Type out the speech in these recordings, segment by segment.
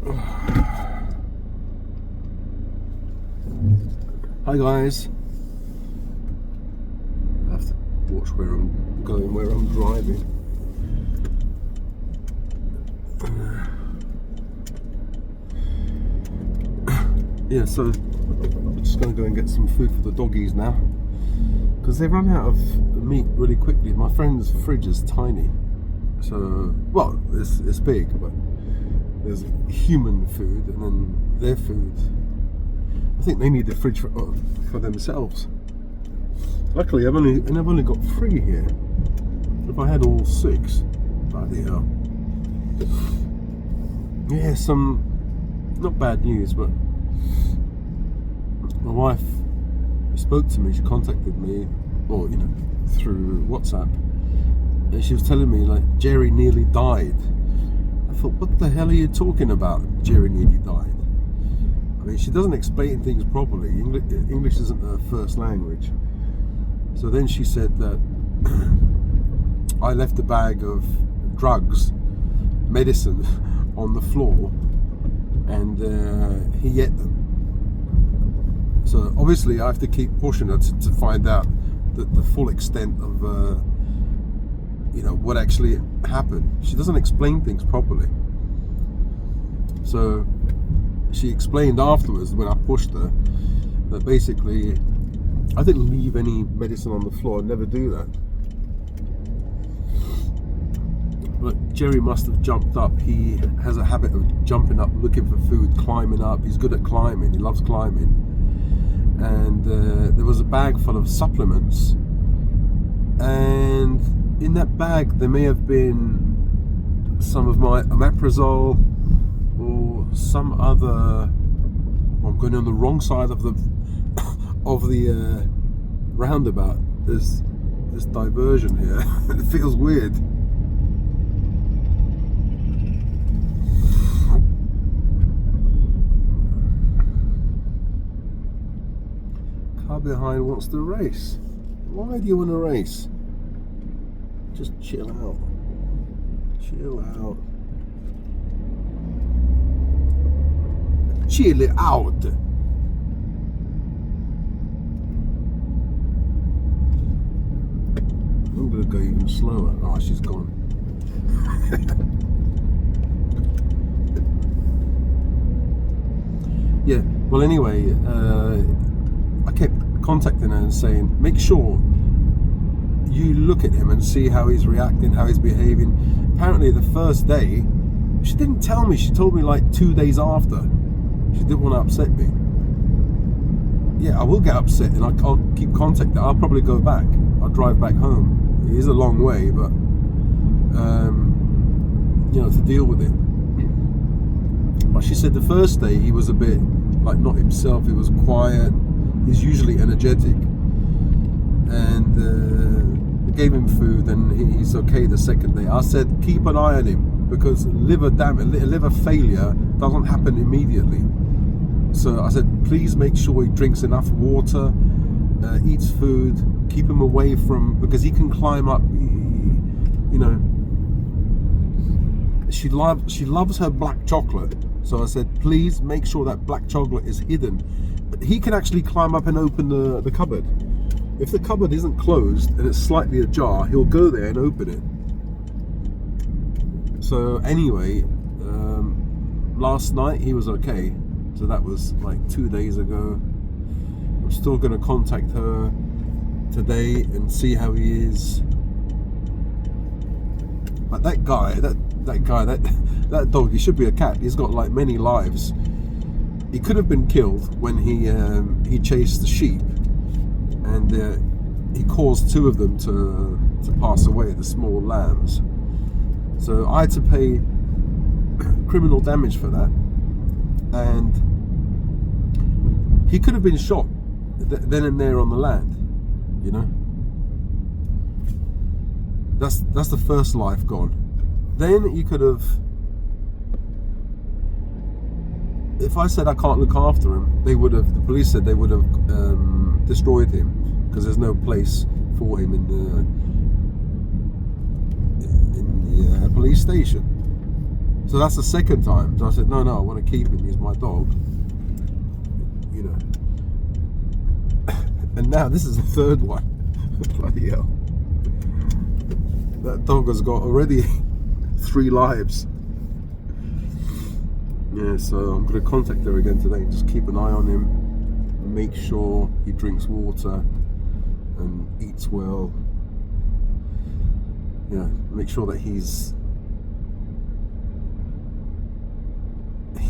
Hi guys. I have to watch where I'm going, where I'm driving. Yeah, so I'm just going to go and get some food for the doggies now, because they run out of meat really quickly. My friend's fridge is tiny, so, well, it's big, but there's human food and then their food. I think they need the fridge for themselves. Luckily, I've only got 3 here. If I had all 6, bloody hell. Yeah, some not bad news, but my wife spoke to me. She contacted me, or through WhatsApp, and she was telling me like Jerry nearly died. I thought, what the hell are you talking about? Jerry nearly died. I mean, she doesn't explain things properly. English isn't her first language. So then she said that I left a bag of drugs, medicine, on the floor, and he ate them. So obviously I have to keep pushing her to find out the full extent of what actually happened. She doesn't explain things properly. So she explained afterwards, when I pushed her, that basically I didn't leave any medicine on the floor. I never do that. But Jerry must have jumped up. He has a habit of jumping up, looking for food, climbing up. He's good at climbing. He loves climbing. And there was a bag full of supplements. And in that bag, there may have been some of my omeprazole or some other. Well, I'm going on the wrong side of the roundabout. There's this diversion here. It feels weird. Car behind wants to race. Why do you want to race? Just chill out. Chill out. Chill it out. I'm gonna go even slower. Oh, she's gone. Yeah, well anyway, I kept contacting her and saying, make sure you look at him and see how he's reacting, how he's behaving. Apparently the first day, she didn't tell me, she told me like 2 days after. She didn't want to upset me. Yeah, I will get upset and I'll keep contacting her. I'll probably go back. I'll drive back home. It is a long way, but to deal with it. But she said the first day he was a bit like not himself. He was quiet. He's usually energetic, and gave him food, and he's okay the second day. I said keep an eye on him, because liver failure doesn't happen immediately. So I said please make sure he drinks enough water, eats food, keep him away from, because he can climb up. She loves her black chocolate. So I said please make sure that black chocolate is hidden. He can actually climb up and open the cupboard. If the cupboard isn't closed and it's slightly ajar, he'll go there and open it. So anyway, last night he was okay. So that was like 2 days ago. I'm still going to contact her today and see how he is. But that dog, he should be a cat. He's got like many lives. He could have been killed when he chased the sheep, and he caused 2 of them to pass away, the small lambs. So I had to pay criminal damage for that, and he could have been shot then and there on the land. That's the first life gone. Then you could have. If I said I can't look after him, the police said they would have destroyed him, because there's no place for him in the police station. So So that's the second time. So I said, no, I want to keep him. He's my dog. You know. And now this is the third one. Bloody hell. That dog has got already 3 lives. Yeah, so I'm going to contact her again today and just keep an eye on him. Make sure he drinks water and eats well. Yeah, make sure that he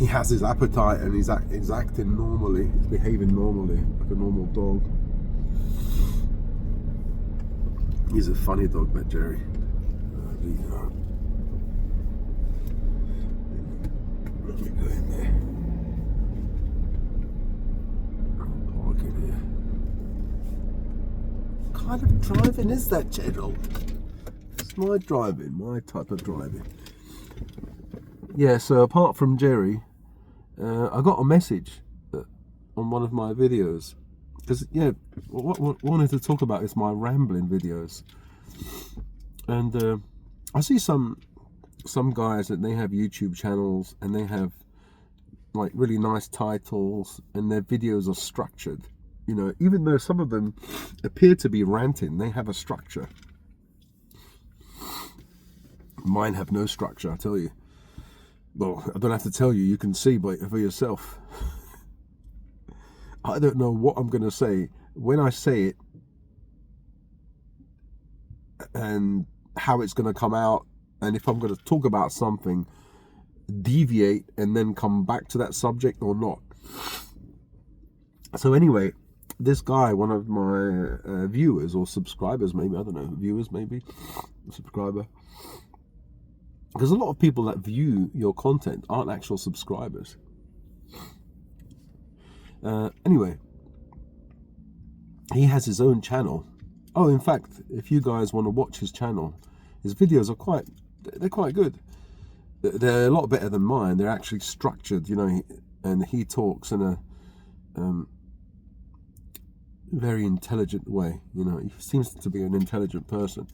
has his appetite and he's acting normally, he's behaving normally like a normal dog. He's a funny dog, that Jerry. Let me go in there. I'll park in here. What kind of driving is that, Gerald? It's my driving, my type of driving. Yeah, so apart from Jerry, I got a message on one of my videos. Because, yeah, what I wanted to talk about is my rambling videos. And I see some guys that they have YouTube channels and they have like really nice titles and their videos are structured. You know, even though some of them appear to be ranting, they have a structure. Mine have no structure, I tell you. Well, I don't have to tell you, you can see for yourself. I don't know what I'm going to say when I say it and how it's going to come out, and if I'm going to talk about something, deviate and then come back to that subject or not. So anyway, this guy, one of my viewers or subscribers, maybe, I don't know, viewers maybe, subscriber, because a lot of people that view your content aren't actual subscribers. Anyway, he has his own channel. Oh, in fact, if you guys want to watch his channel, his videos are quite good. They're a lot better than mine. They're actually structured, you know, and he talks in a very intelligent way. You know, he seems to be an intelligent person.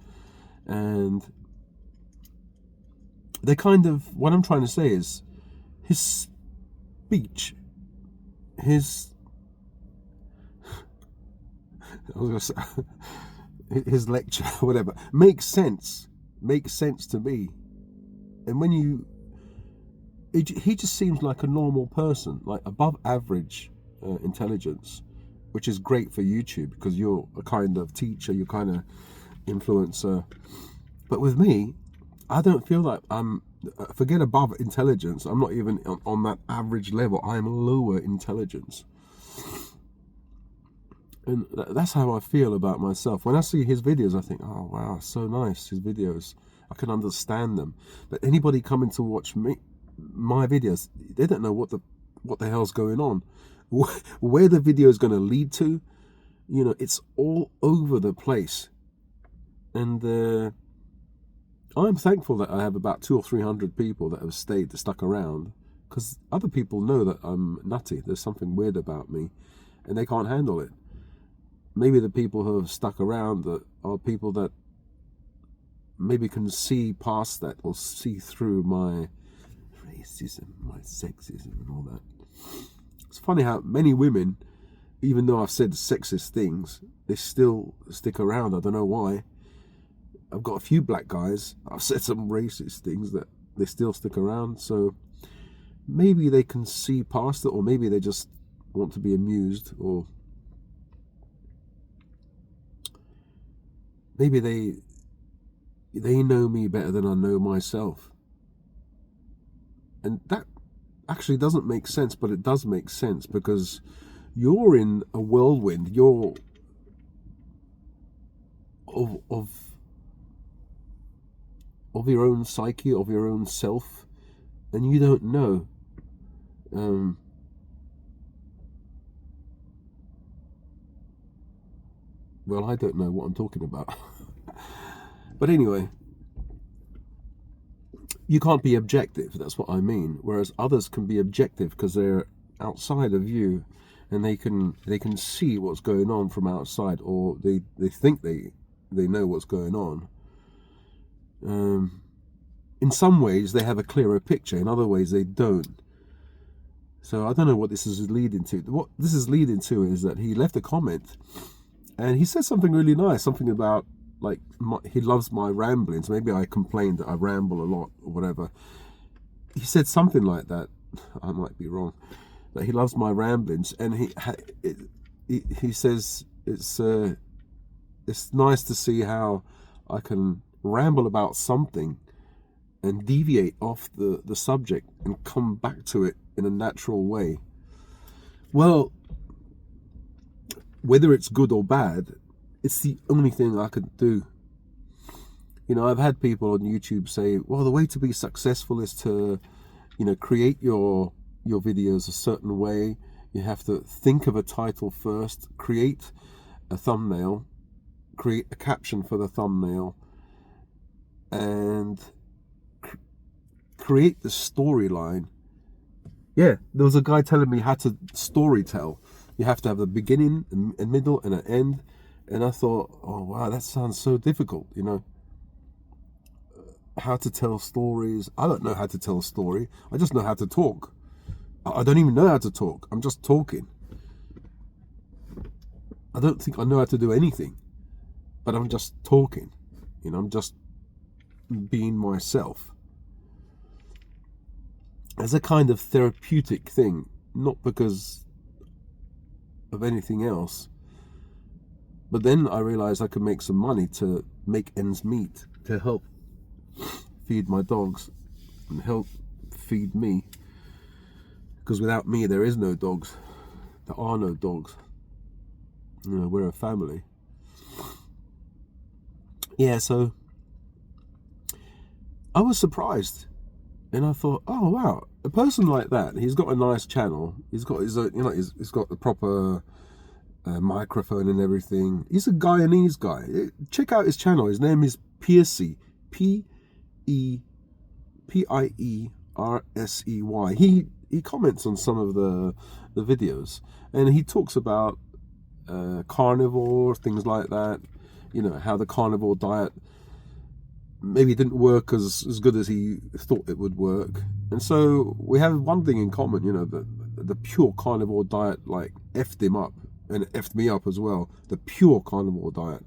And they kind of, what I'm trying to say is, his speech, his lecture, whatever, makes sense to me. And when he just seems like a normal person, like above average intelligence, which is great for YouTube because you're a kind of teacher, you're kind of influencer. But with me, I don't feel like forget above intelligence, I'm not even on that average level. I'm lower intelligence. And that's how I feel about myself. When I see his videos, I think, oh wow, so nice, his videos. I can understand them. But anybody coming to watch my videos, they don't know what the hell's going on. Where the video is going to lead to, you know, it's all over the place. And I'm thankful that I have about 200 or 300 people that have stuck around, because other people know that I'm nutty. There's something weird about me, and they can't handle it. Maybe the people who have stuck around are people that maybe can see past that or see through my racism, my sexism and all that. It's funny how many women, even though I've said sexist things, they still stick around. I don't know why. I've got a few black guys, I've said some racist things that they still stick around. So maybe they can see past it, or maybe they just want to be amused, or maybe they know me better than I know myself. And that actually doesn't make sense, but it does make sense, because you're in a whirlwind. You're of your own psyche, of your own self, and you don't know. Well, I don't know what I'm talking about. But anyway, you can't be objective, that's what I mean. Whereas others can be objective because they're outside of you, and they can see what's going on from outside, or they think they know what's going on. in some ways they have a clearer picture, in other ways they don't. So I don't know what this is leading to. What this is leading to is that he left a comment and he said something really nice, something about like he loves my ramblings. Maybe I complained that I ramble a lot or whatever. He said something like that. I might be wrong. That he loves my ramblings, and he says it's nice to see how I can ramble about something and deviate off the subject and come back to it in a natural way. Well, whether it's good or bad, it's the only thing I could do. You know, I've had people on YouTube say, well, the way to be successful is to, you know, create your videos a certain way. You have to think of a title first, create a thumbnail, create a caption for the thumbnail, and create the storyline. Yeah, there was a guy telling me how to story tell. You have to have a beginning, a middle, and an end. And I thought, oh wow, that sounds so difficult, you know. How to tell stories. I don't know how to tell a story. I just know how to talk. I don't even know how to talk. I'm just talking. I don't think I know how to do anything, but I'm just talking. You know, I'm just being myself. As a kind of therapeutic thing, not because of anything else. But then I realized I could make some money to make ends meet, to help feed my dogs and help feed me. Because without me, there is no dogs. There are no dogs. You know, we're a family. Yeah, so I was surprised. And I thought, oh wow, a person like that, he's got a nice channel. He's got his own, you know, he's got the proper microphone and everything. He's a Guyanese guy. Check out his channel. His name is Piercy, P-E-P-I-E-R-S-E-Y. He comments on some of the videos, and he talks about carnivore, things like that. You know, how the carnivore diet maybe didn't work as good as he thought it would work. And so we have one thing in common, you know, the pure carnivore diet like effed him up, and it effed me up as well. The pure carnivore diet.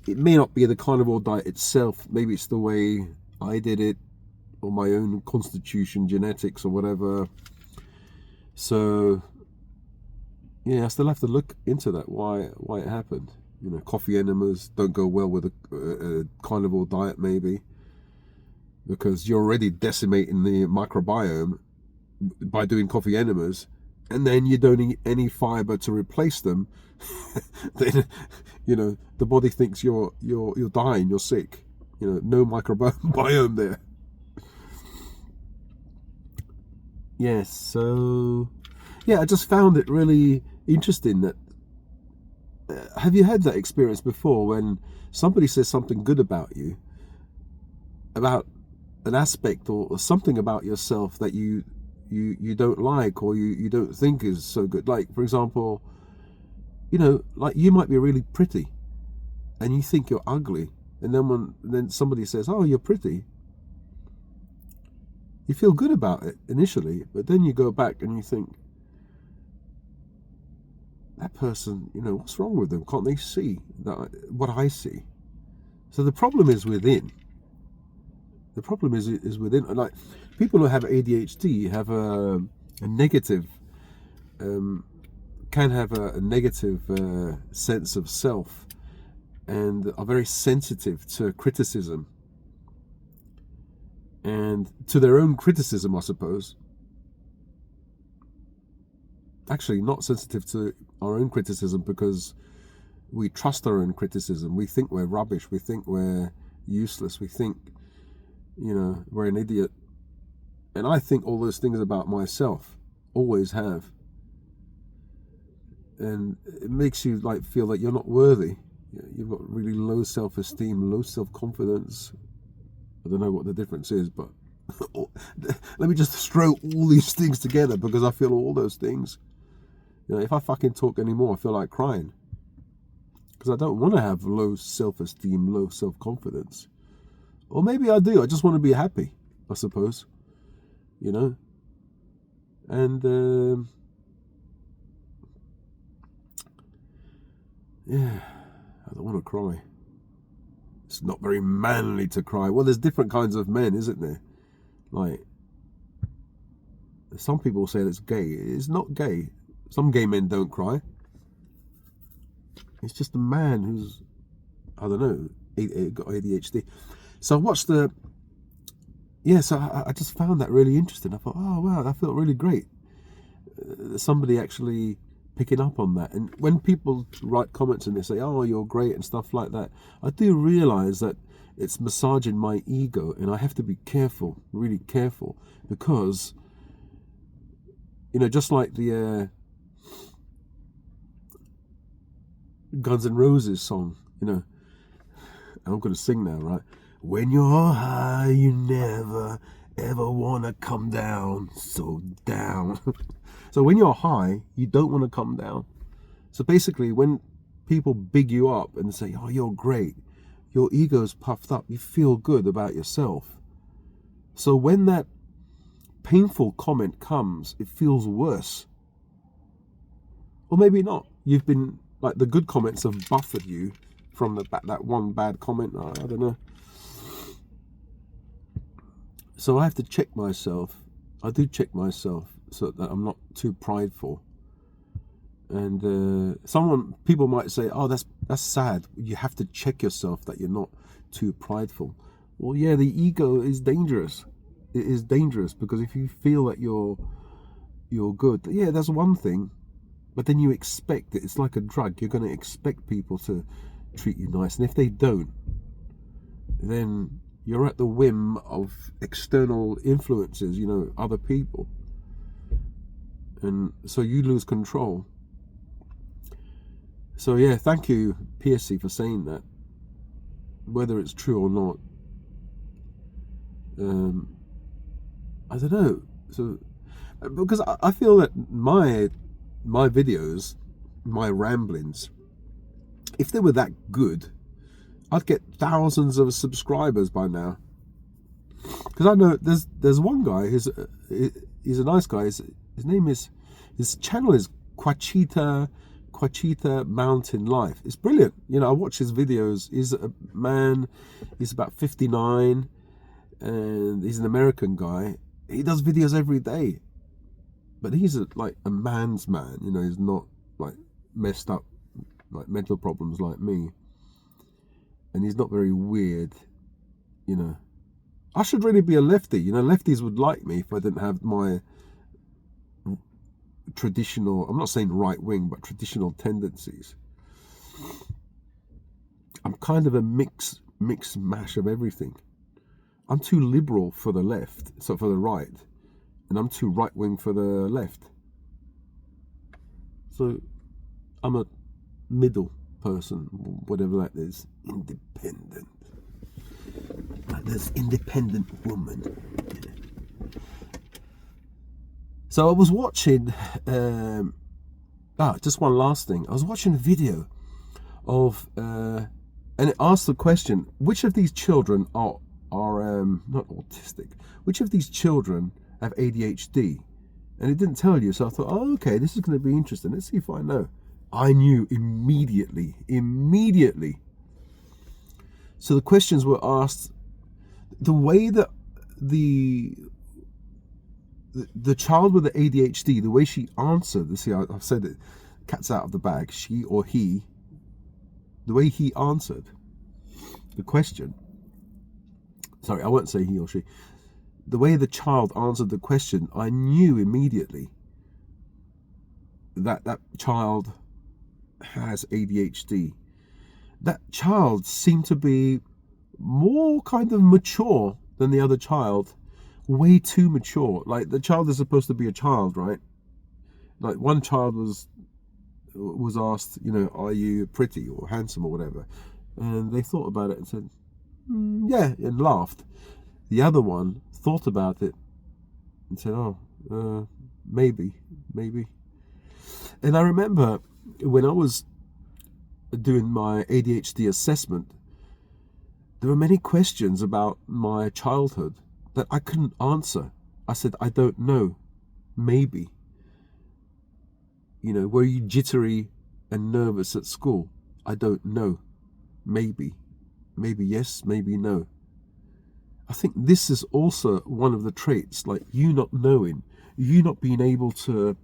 It may not be the carnivore diet itself, maybe it's the way I did it, or my own constitution, genetics or whatever. So yeah, I still have to look into that, why it happened. You know, coffee enemas don't go well with a carnivore diet, maybe, because you're already decimating the microbiome by doing coffee enemas, and then you don't eat any fiber to replace them. Then, you know, the body thinks you're dying, you're sick. You know, no microbiome there. Yes, so yeah, I just found it really interesting that. Have you had that experience before when somebody says something good about you, about an aspect or something about yourself that you don't like, or you don't think is so good? Like, for example, you know, like you might be really pretty and you think you're ugly, and then somebody says, oh, you're pretty. You feel good about it initially, but then you go back and you think, that person, you know, what's wrong with them? Can't they see what I see? So the problem is within. The problem is within. Like, people who have ADHD have a negative, can have a negative sense of self, and are very sensitive to criticism and to their own criticism, I suppose. Actually, not sensitive to our own criticism, because we trust our own criticism. We think we're rubbish. We think we're useless. We think, you know, we're an idiot. And I think all those things about myself, always have. And it makes you like feel like you're not worthy. You've got really low self-esteem, low self-confidence. I don't know what the difference is, but let me just throw all these things together, because I feel all those things. You know, if I fucking talk anymore, I feel like crying, because I don't want to have low self-esteem, low self-confidence. Or maybe I do. I just want to be happy, I suppose. You know? And, yeah, I don't want to cry. It's not very manly to cry. Well, there's different kinds of men, isn't there? Like, some people say it's gay. It's not gay. Some gay men don't cry. It's just a man who's, I don't know, got ADHD. So I watched so I just found that really interesting. I thought, oh wow, that felt really great. Somebody actually picking up on that. And when people write comments and they say, oh, you're great and stuff like that, I do realize that it's massaging my ego, and I have to be careful, really careful, because, you know, just like the Guns N' Roses song, you know, I'm going to sing now, right? When you're high, you never, ever want to come down, so down. So when you're high, you don't want to come down. So basically, when people big you up and say, oh, you're great, your ego's puffed up, you feel good about yourself. So when that painful comment comes, it feels worse. Or maybe not. You've been, like, the good comments have buffered you from that one bad comment. I don't know. So I have to check myself. I do check myself so that I'm not too prideful. And people might say, oh, that's sad. You have to check yourself that you're not too prideful. Well, yeah, the ego is dangerous. It is dangerous, because if you feel that you're good, yeah, that's one thing. But then you expect it. It's like a drug. You're going to expect people to treat you nice. And if they don't, then you're at the whim of external influences, you know, other people. And so you lose control. So yeah, thank you, Piercy, for saying that. Whether it's true or not, I don't know. So, because I feel that my videos, my ramblings, if they were that good, I'd get thousands of subscribers by now. Because I know there's one guy he's a nice guy. His channel is Quachita Mountain Life. It's brilliant. You know, I watch his videos. He's a man. He's about 59, and he's an American guy. He does videos every day, but he's like a man's man. You know, he's not like messed up, like mental problems like me, and he's not very weird. You know, I should really be a lefty. You know, lefties would like me if I didn't have my traditional, I'm not saying right wing, but traditional tendencies. I'm kind of a mix mash of everything. I'm too liberal for the left, so for the right, and I'm too right wing for the left. So I'm a middle person, whatever that is. Independent. Like this independent woman. So I was watching, just one last thing. I was watching a video of, and it asked the question, which of these children are not autistic? Which of these children have ADHD? And it didn't tell you, so I thought, oh, okay, this is going to be interesting. Let's see if I know. I knew immediately. So the questions were asked, the way that the child with the ADHD, the way she answered, see, I've said it, cat's out of the bag, she or he, the way he answered the question, sorry, I won't say he or she, the way the child answered the question, I knew immediately that child has ADHD. That child seemed to be more kind of mature than the other child. Way too mature. Like, the child is supposed to be a child, right? Like, one child was asked, you know, are you pretty or handsome or whatever, and they thought about it and said, yeah, and laughed. The other one thought about it and said, oh, maybe. And I remember when I was doing my ADHD assessment, there were many questions about my childhood that I couldn't answer. I said, I don't know. Maybe. Were you jittery and nervous at school? I don't know. Maybe. Maybe yes, maybe no. I think this is also one of the traits, like you not knowing, you not being able to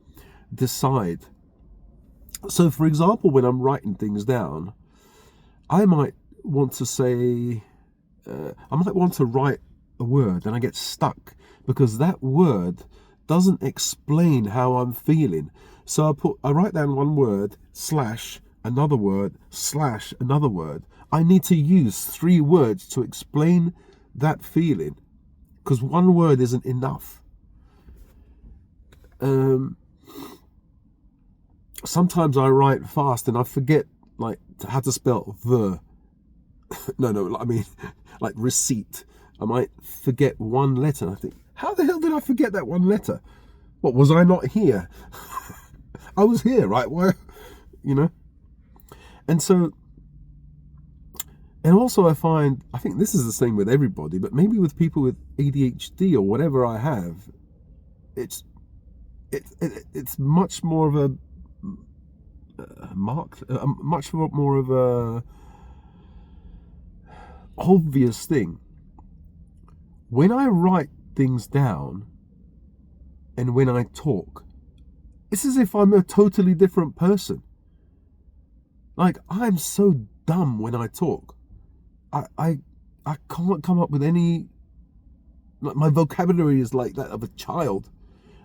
decide. So, for example, when I'm writing things down, I might want to say, I might want to write a word and I get stuck because that word doesn't explain how I'm feeling. So I write down one word, / another word, / another word. I need to use 3 words to explain that feeling because one word isn't enough. Sometimes I write fast and I forget like how to spell the. No, I mean like receipt. I might forget one letter. I think, how the hell did I forget that one letter? What, was I not here? I was here, right? Why, And so, and also I think this is the same with everybody, but maybe with people with ADHD or whatever I have, it's much more of a much more of a obvious thing. When I write things down and when I talk, it's as if I'm a totally different person. Like, I'm so dumb when I talk. I can't come up with any, like, my vocabulary is like that of a child.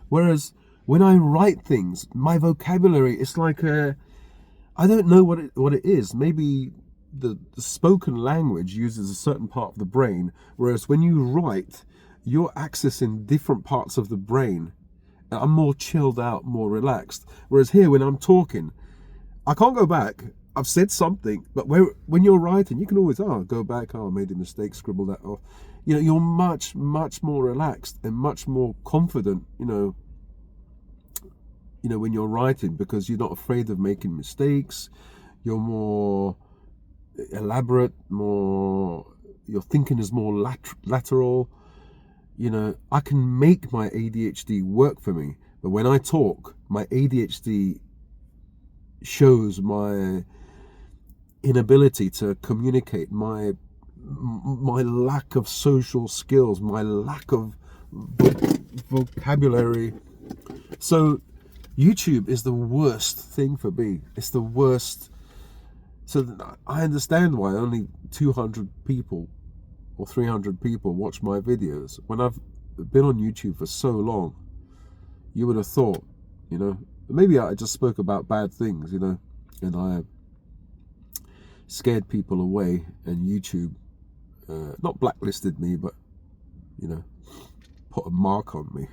Whereas when I write things, my vocabulary is like I don't know what it is. Maybe the spoken language uses a certain part of the brain, whereas when you write, you're accessing different parts of the brain. I'm more chilled out, more relaxed. Whereas here, when I'm talking, I can't go back. I've said something, but when you're writing, you can always go back. I made a mistake, scribble that off. You're much, much more relaxed and much more confident. When you're writing, because you're not afraid of making mistakes. You're more elaborate, your thinking is more lateral. I can make my ADHD work for me, but when I talk, my ADHD shows my inability to communicate, my lack of social skills, my lack of vocabulary. So YouTube is the worst thing for me. It's the worst. So I understand why only 200 people or 300 people watch my videos. When I've been on YouTube for so long, you would have thought, maybe I just spoke about bad things, and I scared people away, and YouTube not blacklisted me, but put a mark on me.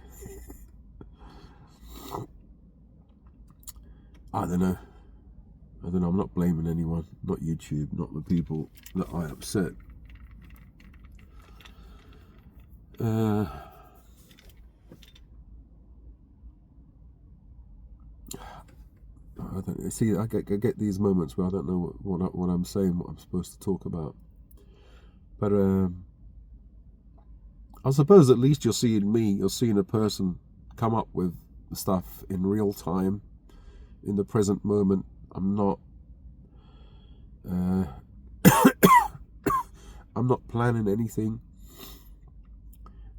I don't know. I'm not blaming anyone, not YouTube, not the people that I upset. I don't see. I get these moments where I don't know what I'm saying, what I'm supposed to talk about. But I suppose at least you're seeing a person come up with stuff in real time, in the present moment. I'm not I'm not planning anything.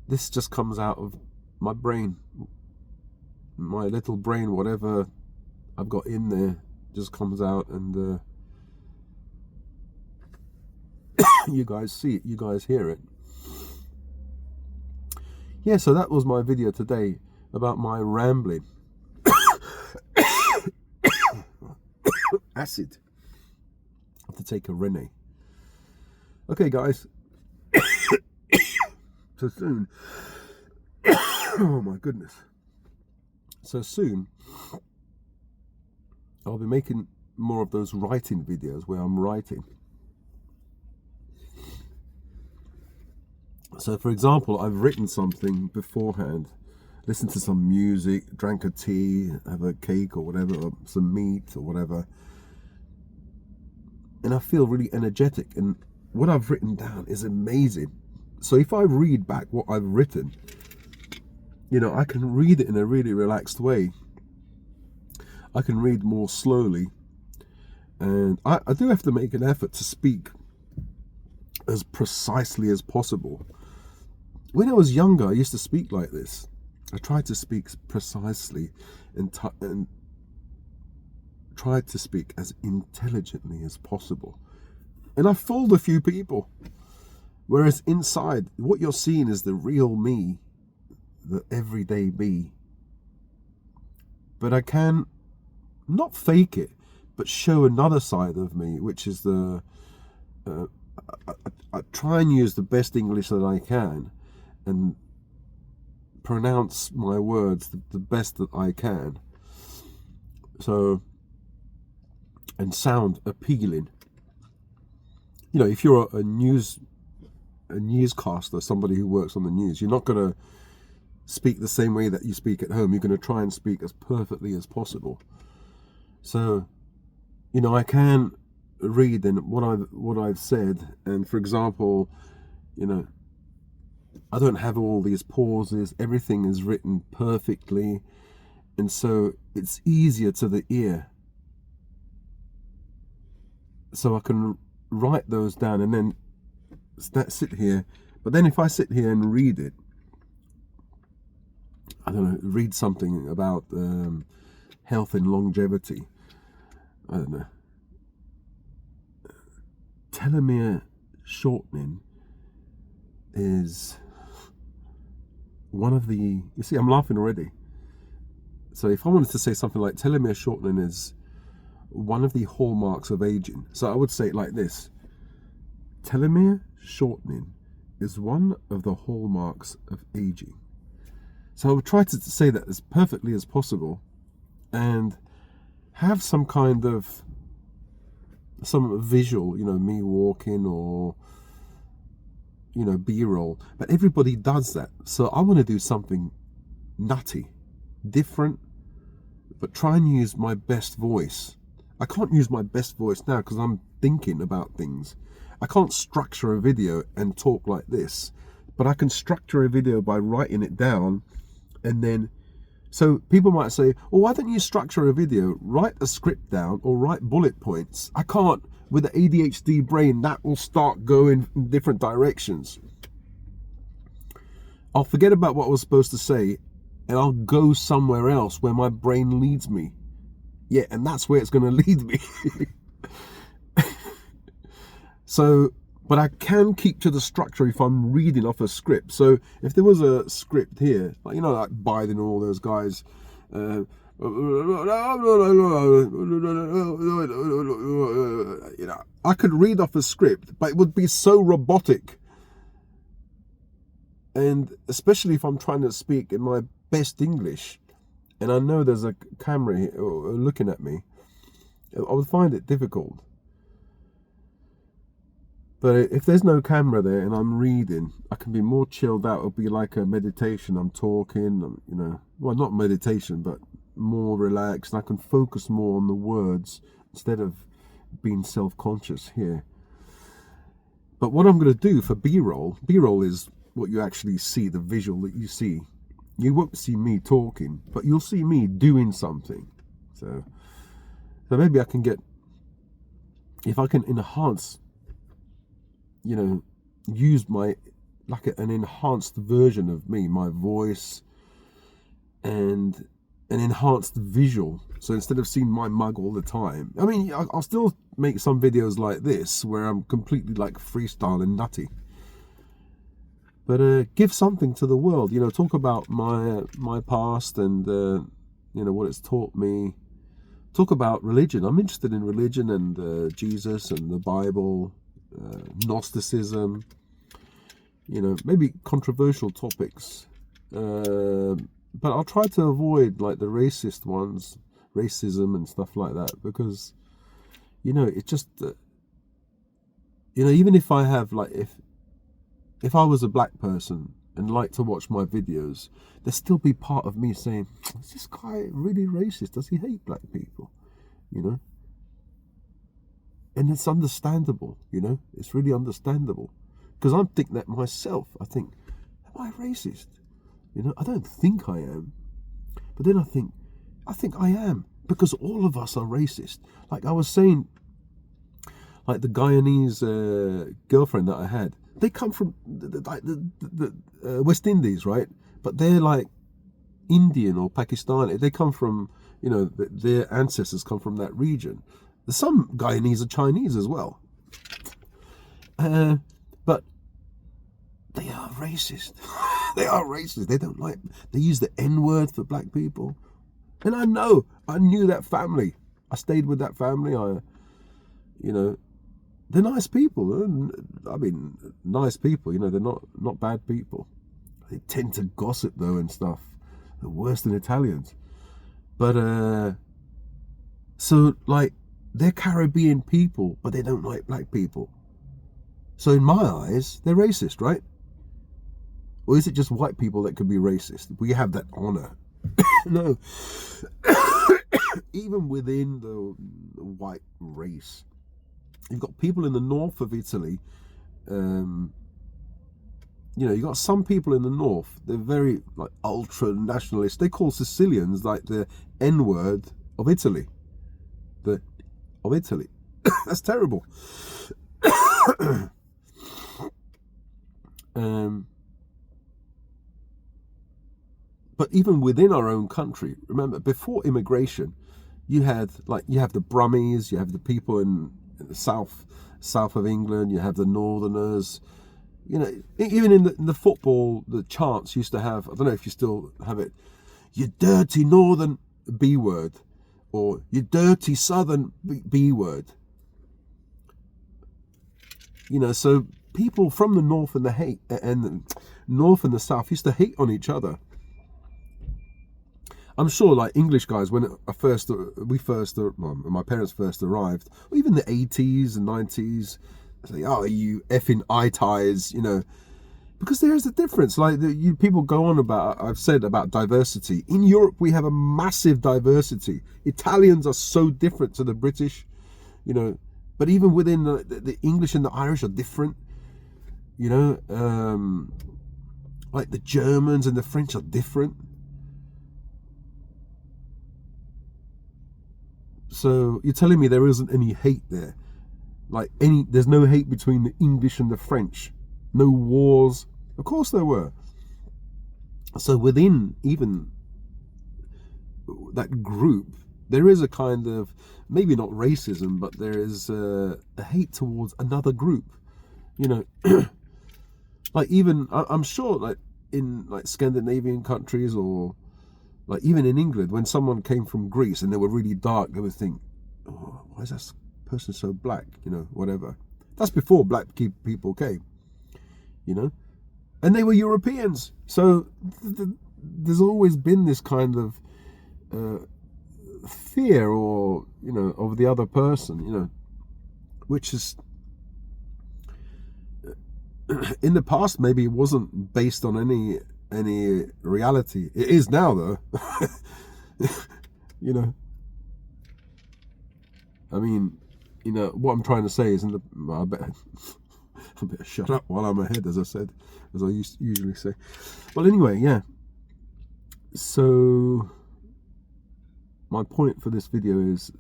This just comes out of my brain, my little brain. Whatever I've got in there just comes out, and you guys see it, you guys hear it. Yeah, so that was my video today about my rambling. Acid. I have to take a Rene. Okay, guys. So soon. Oh my goodness. So soon, I'll be making more of those writing videos where I'm writing. So, for example, I've written something beforehand, listened to some music, drank a tea, have a cake or whatever, or some meat or whatever, and I feel really energetic. And what I've written down is amazing. So if I read back what I've written, I can read it in a really relaxed way. I can read more slowly. And I do have to make an effort to speak as precisely as possible. When I was younger, I used to speak like this. I tried to speak precisely and tried to speak as intelligently as possible. And I fooled a few people. Whereas inside, what you're seeing is the real me, the everyday me. But I can not fake it, but show another side of me, which is I try and use the best English that I can and pronounce my words the best that I can. So, and sound appealing. If you're a newscaster, somebody who works on the news, you're not going to speak the same way that you speak at home. You're going to try and speak as perfectly as possible. So, I can read in what I've said, and for example, I don't have all these pauses. Everything is written perfectly, and so it's easier to the ear. So I can write those down and then sit here. But then if I sit here and read it, I don't know, read something about health and longevity. I don't know. Telomere shortening is one of the... You see, I'm laughing already. So if I wanted to say something like telomere shortening is one of the hallmarks of aging. So I would say it like this. Telomere shortening is one of the hallmarks of aging. So I would try to say that as perfectly as possible and have some kind of some visual, me walking or, B-roll. But everybody does that. So I want to do something nutty, different, but try and use my best voice. I can't use my best voice now because I'm thinking about things. I can't structure a video and talk like this, but I can structure a video by writing it down. And then, so people might say, well, why don't you structure a video, write a script down or write bullet points? I can't. With the ADHD brain, that will start going in different directions. I'll forget about what I was supposed to say and I'll go somewhere else where my brain leads me. Yeah, and that's where it's going to lead me. So, but I can keep to the structure if I'm reading off a script. So if there was a script here, like Biden and all those guys, I could read off a script, but it would be so robotic. And especially if I'm trying to speak in my best English, and I know there's a camera here looking at me, I would find it difficult. But if there's no camera there and I'm reading, I can be more chilled out. It'll be like a meditation. I'm talking, well, not meditation, but more relaxed. And I can focus more on the words instead of being self-conscious here. But what I'm going to do for B-roll is what you actually see, the visual that you see. You won't see me talking, but you'll see me doing something. So maybe I can if I can enhance, use my, like an enhanced version of me, my voice, and an enhanced visual. So instead of seeing my mug all the time, I mean, I'll still make some videos like this where I'm completely like freestyle and nutty. But give something to the world, talk about my past and, what it's taught me. Talk about religion. I'm interested in religion and Jesus and the Bible, Gnosticism, maybe controversial topics. But I'll try to avoid like the racist ones, racism and stuff like that, because, it just, even if I have like, if I was a black person and like to watch my videos, there'd still be part of me saying, is this guy really racist? Does he hate black people? And it's understandable, you know, it's really understandable. Because I'm thinking that myself. I think, am I racist? You know, I don't think I am. But then I think I am. Because all of us are racist. Like I was saying, like the Guyanese girlfriend that I had, they come from the West Indies, right? But they're like Indian or Pakistani. They come from, you know, their ancestors come from that region. Some Guyanese are Chinese as well. But they are racist. They are racist. They don't like, they use the N-word for black people. And I knew that family. I stayed with that family. You know, they're nice people. I mean, nice people, you know, they're not bad people. They tend to gossip though and stuff. They're worse than Italians. But, so like, they're Caribbean people, but they don't like black people. So in my eyes, they're racist, right? Or is it just white people that could be racist? We have that honor. No. Even within the white race, you've got people in the north of Italy. You know, you got some people in the north. They're very like ultra nationalist. They call Sicilians like the N-word of Italy. Of Italy. That's terrible. But even within our own country, remember, before immigration, you have the Brummies, you have the people in the south of England, you have the Northerners. You know, even in the football, the chants used to have, I don't know if you still have it, you dirty Northern B word, or you dirty Southern B word. You know, so people from the north and the north and the south used to hate on each other. I'm sure, like English guys, when my parents first arrived, or even the 80s and 90s, say, "Oh, you effing eye-ties," you know, because there is a difference. Like people go on about, I've said about diversity. In Europe, we have a massive diversity. Italians are so different to the British, you know, but even within the English and the Irish are different, you know. Like the Germans and the French are different. So you're telling me there isn't any hate there? There's no hate between the English and the French? No wars? Of course there were. So within even that group, there is a kind of, maybe not racism, but there is a hate towards another group. You know, like even, I'm sure, like in like Scandinavian countries, or like even in England, when someone came from Greece and they were really dark, they would think, "Oh, why is that person so black?" You know, whatever. That's before black people came, you know, and they were Europeans. So there's always been this kind of fear, or, you know, of the other person, you know, which is in the past maybe it wasn't based on any reality. It is now though. You know, I mean, you know, what I'm trying to say is, I better shut up while I'm ahead, as I said, as I usually say. Well, anyway, yeah. So my point for this video is,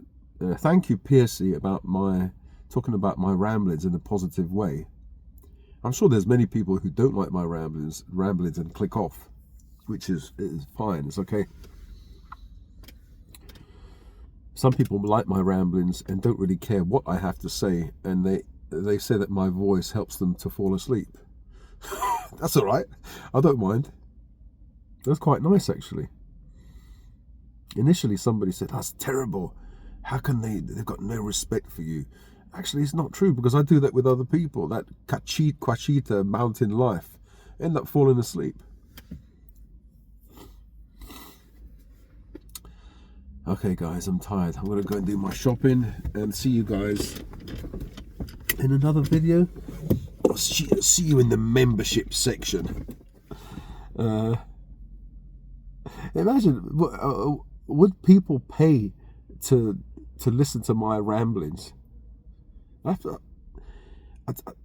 thank you, Piercy, about talking about my ramblings in a positive way. I'm sure there's many people who don't like my ramblings and click off, which is fine. It's okay. Some people like my ramblings and don't really care what I have to say, and they say that my voice helps them to fall asleep. That's all right. I don't mind. That's quite nice, actually. Initially, somebody said, "That's terrible. How can they've got no respect for you." Actually, it's not true, because I do that with other people. That Quachita mountain life. End up falling asleep. Okay, guys, I'm tired. I'm going to go and do my shopping, and see you guys in another video. I'll see you in the membership section. Imagine, would people pay to listen to my ramblings?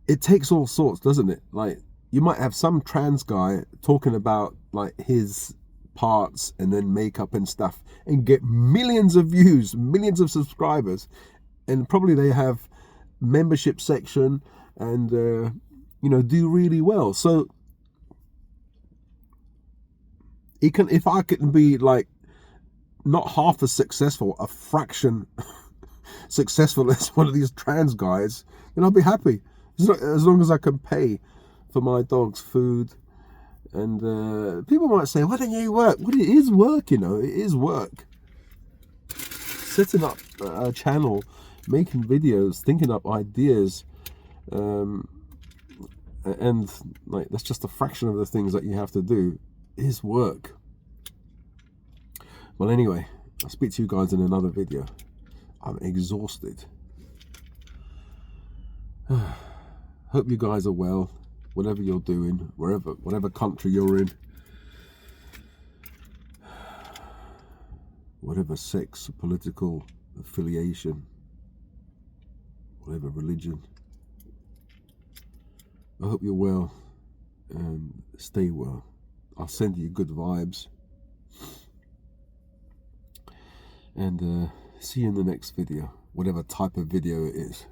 It takes all sorts, doesn't it? Like, you might have some trans guy talking about like his parts and then makeup and stuff and get millions of views, millions of subscribers, and probably they have membership section and do really well. So if I could be like not half as successful, a fraction successful as one of these trans guys, then I'll be happy. As long as I can pay for my dog's food. And people might say, why don't you work? Well, it is work, it is work. Setting up a channel, making videos, thinking up ideas, and like that's just a fraction of the things that you have to do, is work. Well, anyway, I'll speak to you guys in another video. I'm exhausted. Hope you guys are well, whatever you're doing, whatever country you're in, whatever sex, political affiliation, whatever religion. I hope you're well and stay well. I'll send you good vibes. And see you in the next video, whatever type of video it is.